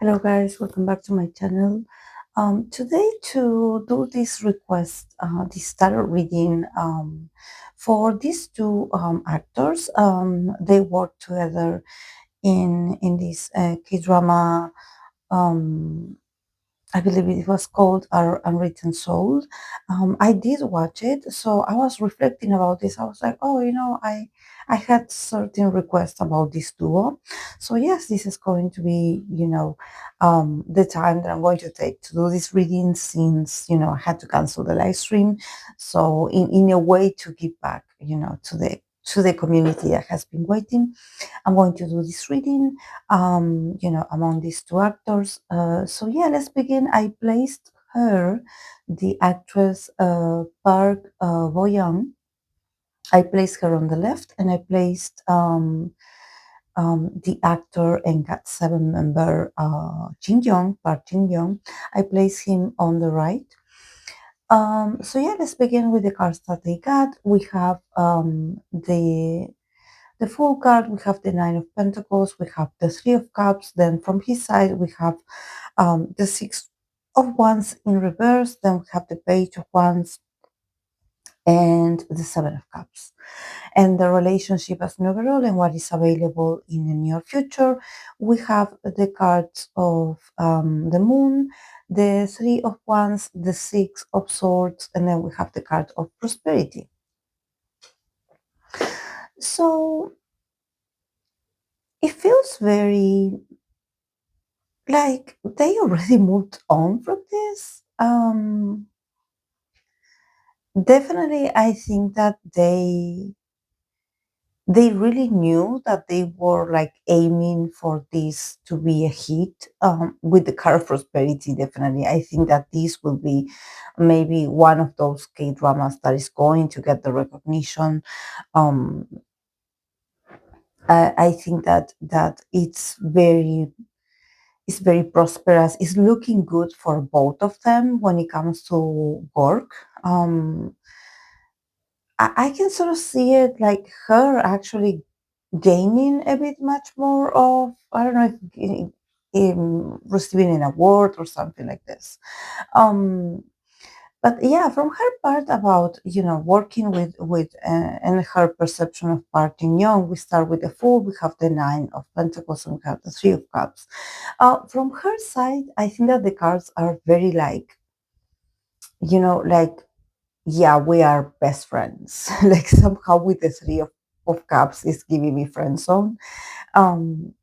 Hello guys, welcome back to my channel. Today to do this request, this tarot reading for these two actors. They work together in this K-drama. Um, I believe it was called Our Unwritten Soul. I did watch it, so I was reflecting about this. I was like, oh, I had certain requests about this duo. So yes, this is going to be, the time that I'm going to take to do this reading since, I had to cancel the live stream. So in a way to give back, to the community that has been waiting. I'm going to do this reading, among these two actors. So yeah, let's begin. I placed her, the actress Park Boyoung. I placed her on the left, and I placed the actor and GOT7 member Park Jinyoung. I placed him on the right. So yeah, let's begin with the cards that they got. We have the full card, we have the Nine of Pentacles, we have the Three of Cups, then from his side we have the Six of Wands in reverse, then we have the Page of Wands and the Seven of Cups. And the relationship as an overall and what is available in the near future. We have the cards of the Moon, the Three of Wands, the Six of Swords, and then we have the card of Prosperity. So it feels very like they already moved on from this. Definitely I think that they really knew that they were like aiming for this to be a hit. With the card of Prosperity, definitely I think that this will be maybe one of those K-dramas that is going to get the recognition. um I think that it's very prosperous. It's looking good for both of them when it comes to work. I can sort of see it like her actually gaining a bit much more of, I don't know, if receiving an award or something like this. Um, but yeah, from her part about working with and her perception of Park Jinyoung, we start with the Fool, we have the Nine of Pentacles, and we have the Three of Cups. From her side, I think that the cards are very like, like, yeah, we are best friends. Like somehow with the Three of Cups is giving me friend zone. Um,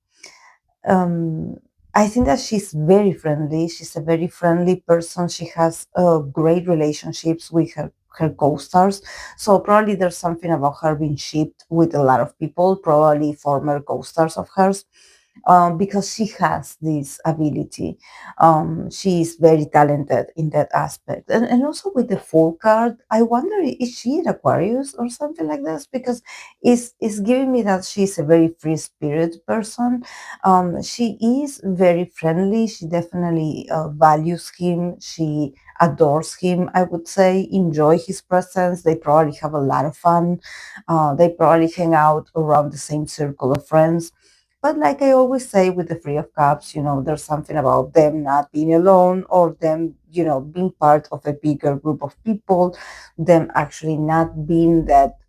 um, I think that she's very friendly. She's a very friendly person. She has great relationships with her co-stars. So probably there's something about her being shipped with a lot of people, probably former co-stars of hers, because she has this ability. She is very talented in that aspect. And also with the Fool card, I wonder, is she an Aquarius or something like this? Because it's giving me that she's a very free spirit person. She is very friendly. She definitely values him. She adores him, I would say, enjoy his presence. They probably have a lot of fun. They probably hang out around the same circle of friends. But like I always say with the Three of Cups, there's something about them not being alone, or them, being part of a bigger group of people, them actually not being that,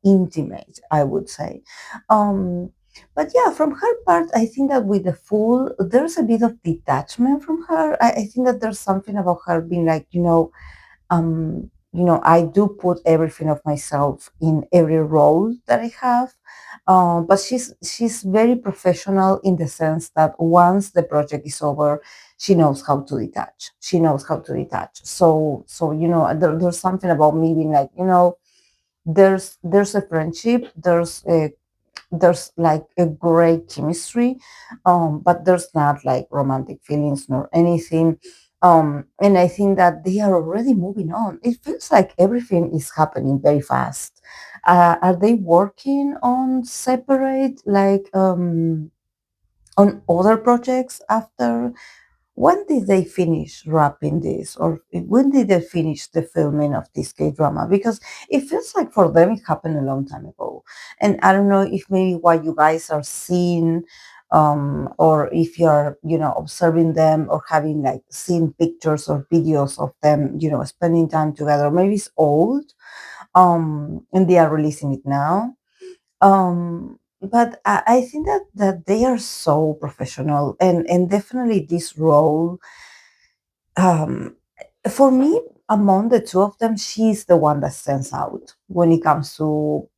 intimate, I would say. Um, but yeah, from her part, I think that with the Fool, there's a bit of detachment from her. I think that there's something about her being like, I do put everything of myself in every role that I have. But she's very professional in the sense that once the project is over, she knows how to detach. She knows how to detach. So there's something about me being like, there's a friendship, there's like a great chemistry, but there's not like romantic feelings nor anything. And I think that they are already moving on. It feels like everything is happening very fast. Are they working on separate, like, on other projects after? When did they finish wrapping this, or when did they finish the filming of this K drama? Because it feels like for them it happened a long time ago, and I don't know if maybe what you guys are seeing or if you're, observing them or having like seen pictures or videos of them, spending time together. Maybe it's old, and they are releasing it now. But I think that they are so professional, and definitely this role, um, for me, among the two of them, she's the one that stands out when it comes to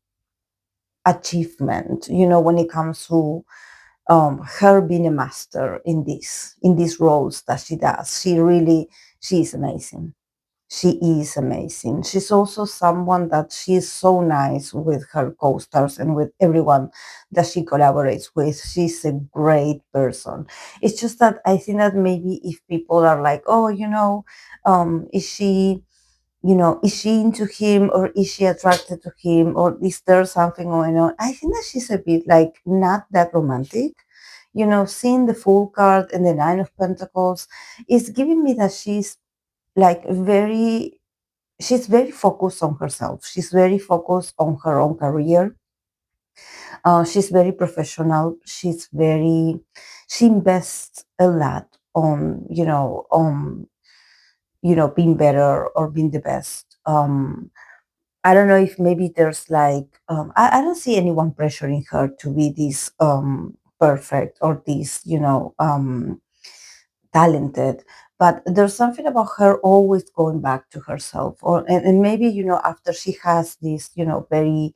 achievement. When it comes to her being a master in these roles that she does. She is amazing. She is amazing. She's also someone that she is so nice with her co-stars and with everyone that she collaborates with. She's a great person. It's just that I think that maybe if people are like, oh, is she, is she into him, or is she attracted to him, or is there something going on? I think that she's a bit like not that romantic. Seeing the Fool card and the Nine of Pentacles is giving me that like she's very focused on herself. She's very focused on her own career. She's very professional. She invests a lot on, being better or being the best. I don't know if maybe there's like, I don't see anyone pressuring her to be this perfect or this, talented, but there's something about her always going back to herself, and maybe, after she has this, very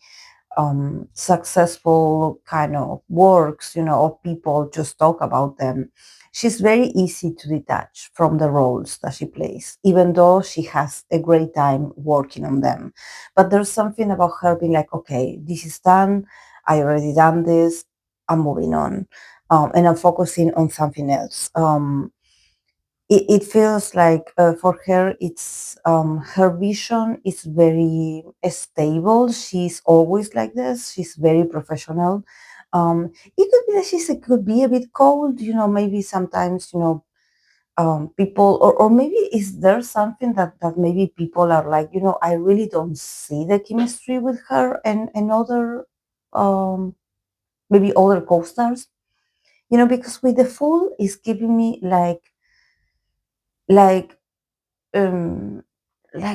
successful kind of works, or people just talk about them. She's very easy to detach from the roles that she plays, even though she has a great time working on them. But there's something about her being like, okay, this is done. I already done this. I'm moving on. And I'm focusing on something else. It feels like, for her, it's, her vision is very stable. She's always like this. She's very professional. It could be that could be a bit cold, maybe sometimes, people, or maybe is there something that maybe people are like, I really don't see the chemistry with her and other, um, maybe other co-stars, because with the Fool is giving me like um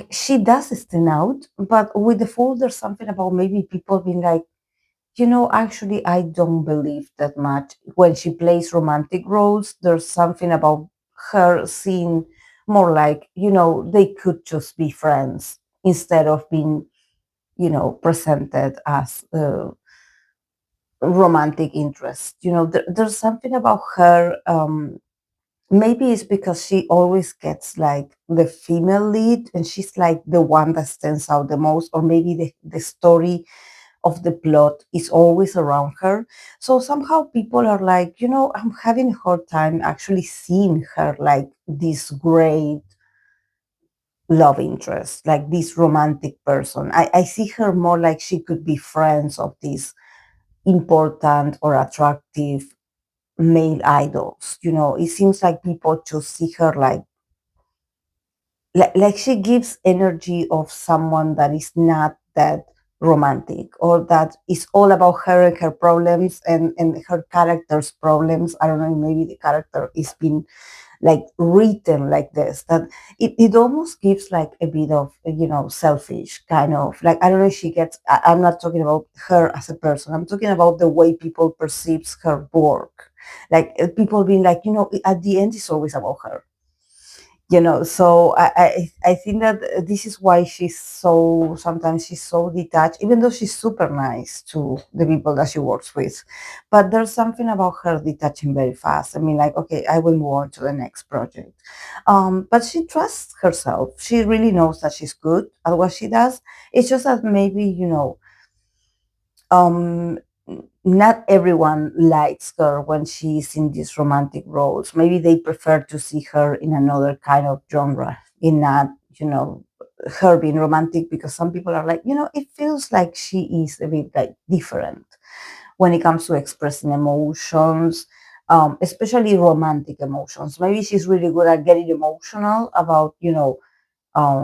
she does stand out, but with the Fool there's something about maybe people being like, actually I don't believe that much when she plays romantic roles. There's something about her seeing more like, they could just be friends instead of being, presented as romantic interest. There's something about her. Maybe it's because she always gets like the female lead, and she's like the one that stands out the most, or maybe the story of the plot is always around her. So somehow people are like, I'm having a hard time actually seeing her like this great love interest, like this romantic person. I see her more like she could be friends of these important or attractive male idols. It seems like people just see her like she gives energy of someone that is not that romantic, or that is all about her and her problems, and her character's problems. I don't know, maybe the character is being like written like this, that it almost gives like a bit of, selfish kind of, like, I don't know if she gets, I'm not talking about her as a person, I'm talking about the way people perceives her work, like, people being like, at the end it's always about her. So I think that this is why sometimes she's so detached, even though she's super nice to the people that she works with. But there's something about her detaching very fast. I mean, like, okay, I will move on to the next project. But she trusts herself. She really knows that she's good at what she does. It's just that maybe, um not everyone likes her when she's in these romantic roles. Maybe they prefer to see her in another kind of genre, in not, her being romantic, because some people are like, it feels like she is a bit like different when it comes to expressing emotions, especially romantic emotions. Maybe she's really good at getting emotional about,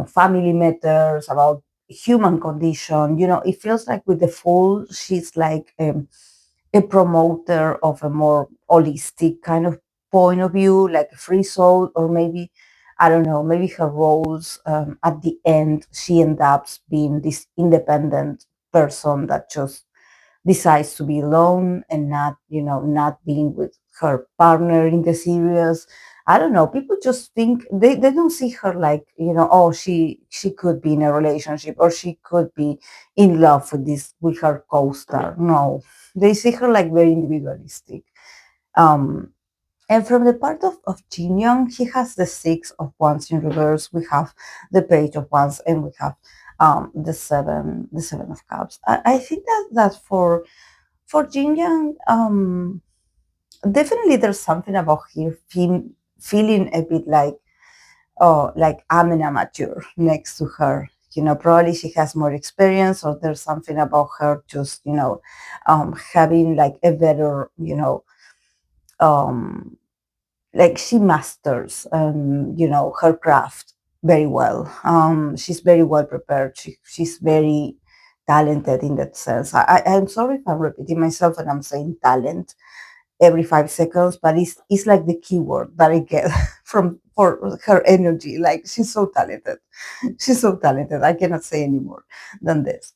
family matters, about human condition. It feels like with the Fool, she's like, a promoter of a more holistic kind of point of view, like a free soul, or maybe, I don't know, maybe her roles, at the end, she ends up being this independent person that just decides to be alone and not, not being with her partner in the series. I don't know. People just think they don't see her like, oh, she could be in a relationship, or she could be in love with her co-star. No, they see her like very individualistic. Um, and from the part of Jin Young, he has the Six of Wands in reverse. We have the Page of Wands, and we have the Seven of Cups. I think that for Jin Young, definitely there's something about her feeling a bit like, oh, like I'm an amateur next to her. Probably she has more experience, or there's something about her just, having like a better, um, like she masters, her craft very well. She's very well prepared. She's very talented in that sense. I'm sorry if I'm repeating myself and I'm saying talent every 5 seconds, but it's like the keyword that I get from for her energy. Like she's so talented. She's so talented. I cannot say any more than this.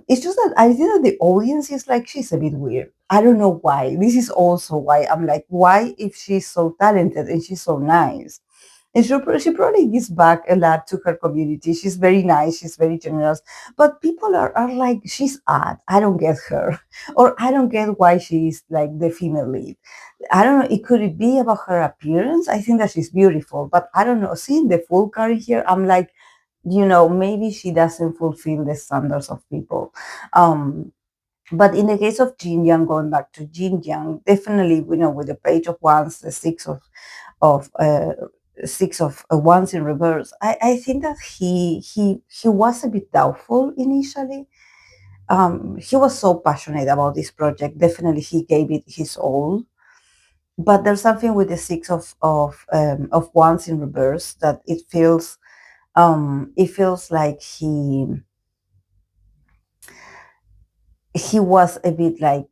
It's just that I think that the audience is like, she's a bit weird. I don't know why. This is also why I'm like, why, if she's so talented and she's so nice, and she probably gives back a lot to her community. She's very nice. She's very generous. But people are like, she's odd. I don't get her. Or I don't get why she's like the female lead. I don't know. Could it be about her appearance? I think that she's beautiful. But I don't know. Seeing the full card here, I'm like, maybe she doesn't fulfill the standards of people. But in the case of Jin Yang, going back to Jin Yang, definitely, with the Page of Wands, the of uh, Six of Wands in reverse, I think that he was a bit doubtful initially. He was so passionate about this project. Definitely, he gave it his all. But there's something with the Six of Wands in reverse that it feels like he was a bit like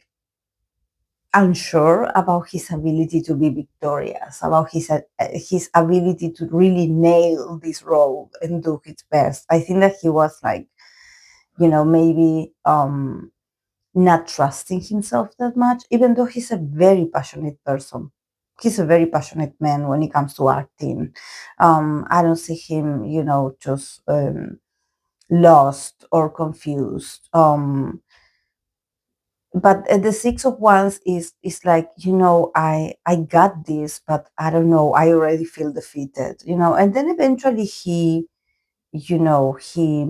unsure about his ability to be victorious, about his ability to really nail this role and do his best. I think that he was like, maybe not trusting himself that much, even though he's a very passionate person. He's a very passionate man when it comes to acting. I don't see him, just lost or confused. But the Six of Wands is like, I got this, but I don't know, I already feel defeated, and then eventually you know he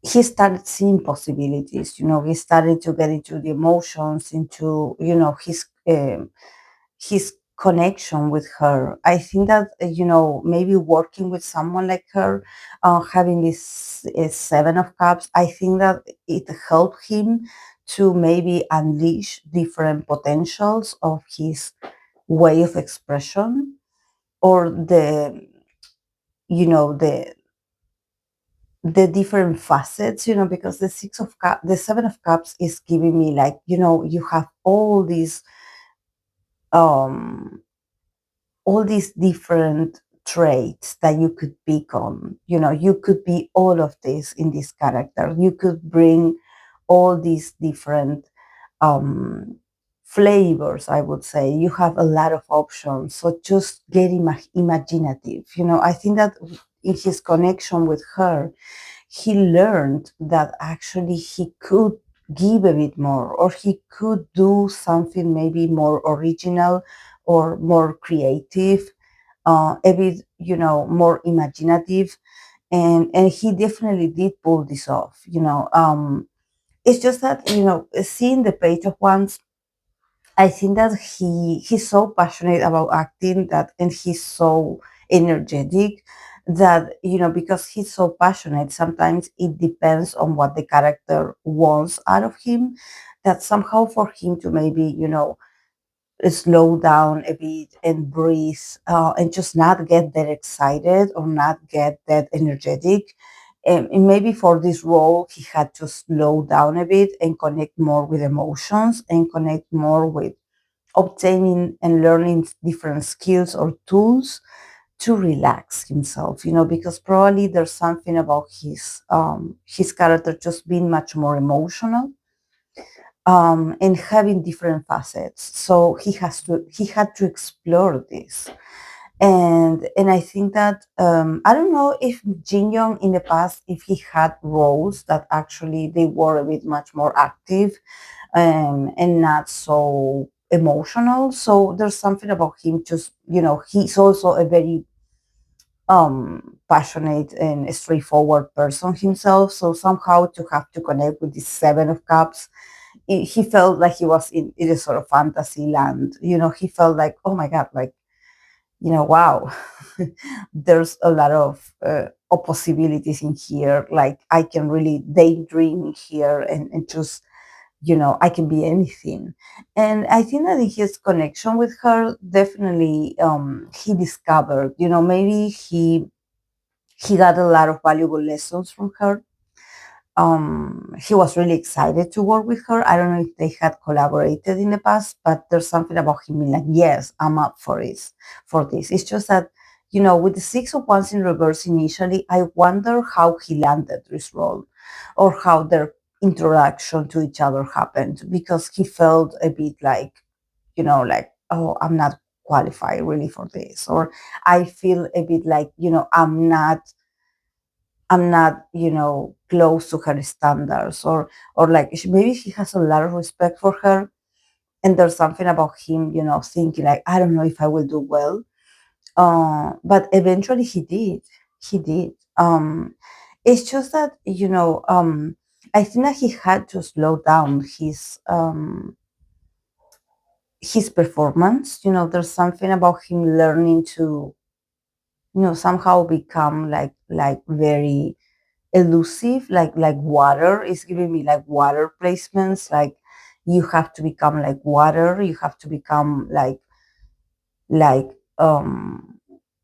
he started seeing possibilities. He started to get into the emotions, into his connection with her. I think that, maybe working with someone like her, having this Seven of Cups, I think that it helped him to maybe unleash different potentials of his way of expression, or the different facets, because the Seven of Cups is giving me like, you have um all these different traits that you could pick on. You could be all of this in this character. You could bring all these different um, flavors, I would say. You have a lot of options. So just get imaginative. I think that in his connection with her, he learned that actually he could give a bit more, or he could do something maybe more original or more creative, a bit, more imaginative. And he definitely did pull this off. It's just that, seeing the Page of Wands, I think that he's so passionate about acting, that, and he's so energetic, that, because he's so passionate, sometimes it depends on what the character wants out of him, that somehow for him to maybe, slow down a bit and breathe, and just not get that excited or not get that energetic, And maybe for this role, he had to slow down a bit and connect more with emotions and connect more with obtaining and learning different skills or tools to relax himself, because probably there's something about his character just being much more emotional, and having different facets. So he had to explore this. And I think that, I don't know if Jin Young in the past, if he had roles that actually they were a bit much more active, and not so emotional. So there's something about him, just, he's also a very passionate and straightforward person himself. So somehow to have to connect with this Seven of Cups, he felt like he was in a sort of fantasy land. He felt like, oh my God, like, wow, there's a lot of possibilities in here. Like, I can really daydream here, and just, I can be anything. And I think that in his connection with her, definitely, he discovered, maybe he got a lot of valuable lessons from her. He was really excited to work with her. I don't know if they had collaborated in the past, but there's something about him being like, yes, I'm up for this. It's just that, with the Six of Wands in reverse initially, I wonder how he landed this role, or how their interaction to each other happened, because he felt a bit like, like, oh, I'm not qualified really for this, or I feel a bit like, I'm not, close to her standards, or like, maybe he has a lot of respect for her, and there's something about him, thinking like, I don't know if I will do well. But eventually he did. He did. It's just that, I think that he had to slow down his performance. There's something about him learning to, somehow become like very elusive, like water is giving me like water placements, like you have to become like water, you have to become like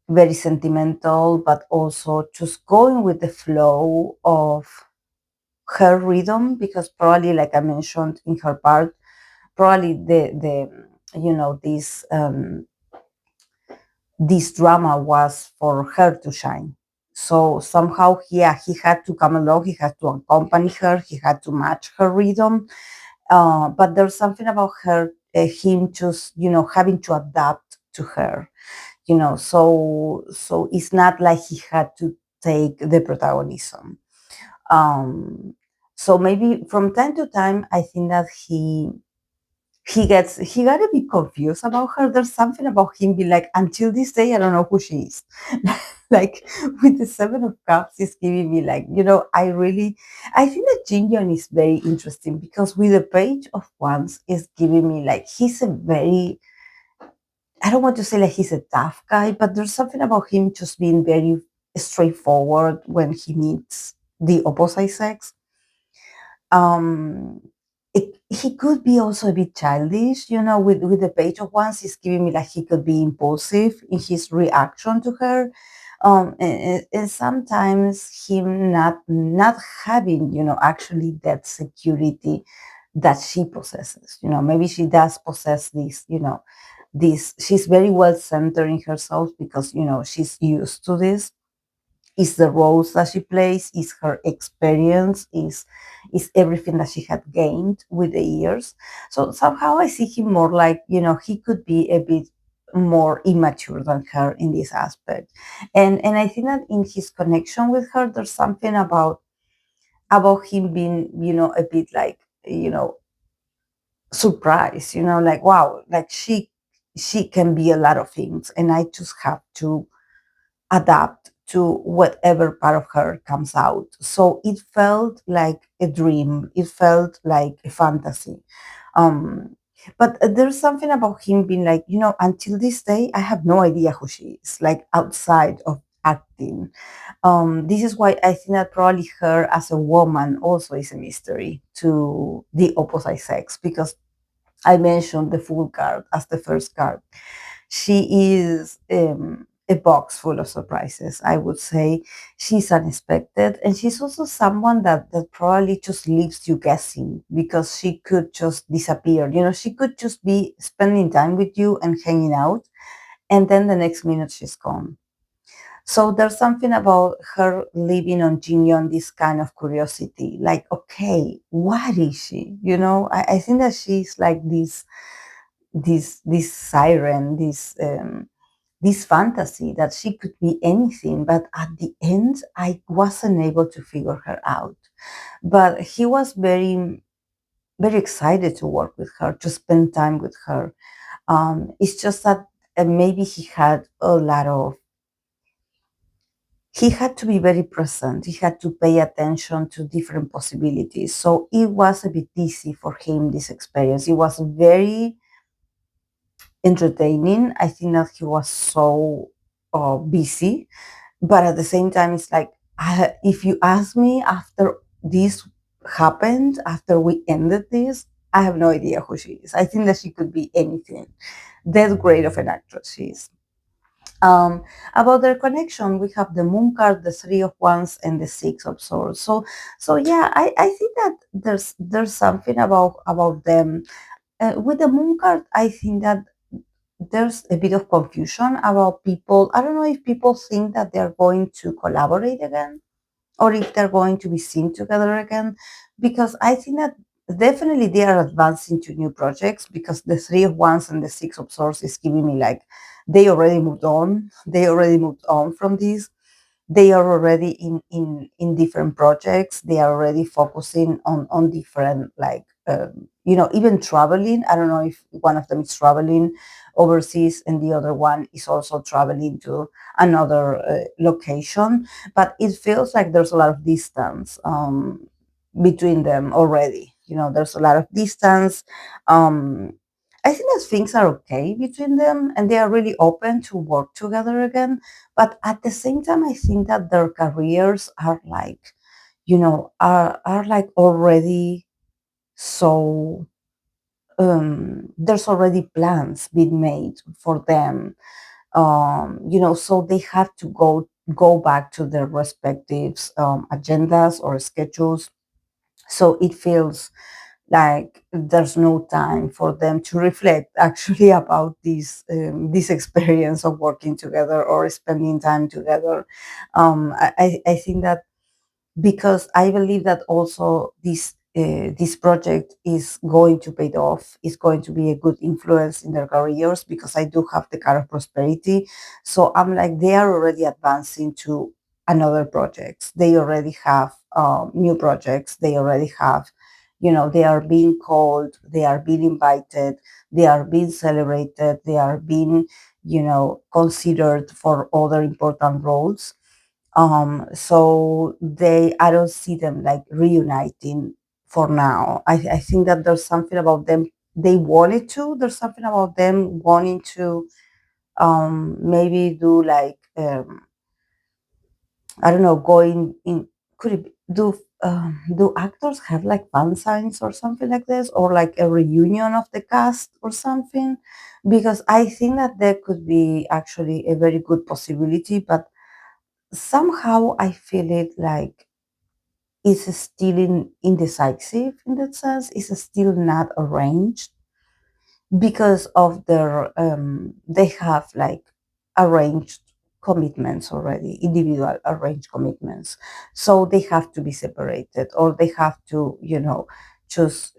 very sentimental, but also just going with the flow of her rhythm, because probably, like I mentioned in her part, probably the this drama was for her to shine. So somehow, yeah, he had to come along, he had to accompany her, he had to match her rhythm. But there's something about him just, having to adapt to her, so it's not like he had to take the protagonism. Um, so maybe from time to time, I think that he got a bit confused about her. There's something about him being like, until this day, I don't know who she is. Like, with the Seven of Cups, is giving me like, I think that Jin is very interesting, because with the Page of Wands is giving me like, he's a very, I don't want to say like he's a tough guy, but there's something about him just being very straightforward when he meets the opposite sex. um he could be also a bit childish, with the Page of Wands. He's giving me like he could be impulsive in his reaction to her, and sometimes him not having, actually that security that she possesses. Maybe she does possess this, she's very well centered in herself, because she's used to this. Is the roles that she plays, is her experience, is everything that she had gained with the years. So somehow I see him more like, he could be a bit more immature than her in this aspect. And I think that in his connection with her, there's something about him being, a bit like, surprised, like, wow, like she can be a lot of things, and I just have to adapt to whatever part of her comes out. So it felt like a dream. It felt like a fantasy. Um, but there's something about him being like, until this day, I have no idea who she is, like outside of acting. This is why I think that probably her as a woman also is a mystery to the opposite sex, because I mentioned the Fool card as the first card. She is. a box full of surprises. I would say she's unexpected, and she's also someone that probably just leaves you guessing because she could just disappear. She could just be spending time with you and hanging out, and then the next minute she's gone. So there's something about her living on Jinyoung, this kind of curiosity, like, okay, what is she? I think that she's like this siren, this fantasy that she could be anything, but at the end I wasn't able to figure her out. But he was very, very excited to work with her, to spend time with her. It's just that maybe he had to be very present. He had to pay attention to different possibilities. So it was a bit easy for him, this experience. It was very entertaining. I think that he was so busy, but at the same time, it's like, if you ask me after this happened, after we ended this, I have no idea who she is. I think that she could be anything. That great of an actress she is. About their connection, we have the Moon card, the Three of Wands, and the Six of Swords. So yeah, I think that there's something about them. With the Moon card, I think that there's a bit of confusion about people. I don't know if people think that they're going to collaborate again or if they're going to be seen together again, because I think that definitely they are advancing to new projects, because the Three of Wands and the Six of Swords is giving me like they already moved on from this. They are already in different projects. They are already focusing on different, like, even traveling. I don't know if one of them is traveling overseas and the other one is also traveling to another location, but it feels like there's a lot of distance between them already. There's a lot of distance. um, I think that things are okay between them and they are really open to work together again, but at the same time I think that their careers are like, are like already, so there's already plans being made for them. So they have to go back to their respective agendas or schedules. So it feels like there's no time for them to reflect actually about this experience of working together or spending time together. I think that, because I believe that also this project is going to pay off. It's going to be a good influence in their careers, because I do have the card of prosperity. So I'm like, they are already advancing to another projects. They already have new projects. They already have, they are being called. They are being invited. They are being celebrated. They are being, considered for other important roles. So I don't see them like reuniting for now. I think that there's something about them, they wanted to, there's something about them wanting to maybe do like, I don't know, going in, could it be, do actors have like fan signs or something like this, or like a reunion of the cast or something? Because I think that there could be actually a very good possibility, but somehow I feel it like it's still indecisive in that sense. It's still not arranged, because of their they have like arranged commitments already, individual arranged commitments. So they have to be separated, or they have to, just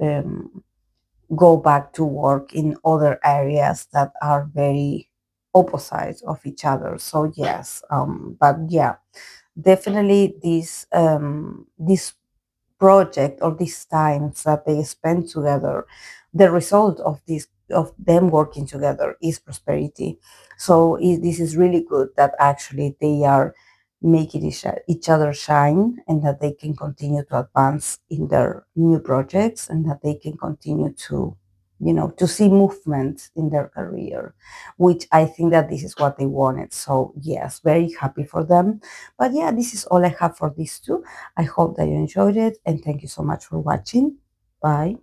go back to work in other areas that are very opposite of each other. So yes, but yeah, definitely this project, or these times that they spend together, the result of them working together is prosperity. So this is really good that actually they are making each other shine, and that they can continue to advance in their new projects, and that they can continue to, to see movement in their career, which I think that this is what they wanted. So yes, very happy for them. But yeah, this is all I have for these two. I hope that you enjoyed it, and thank you so much for watching. Bye.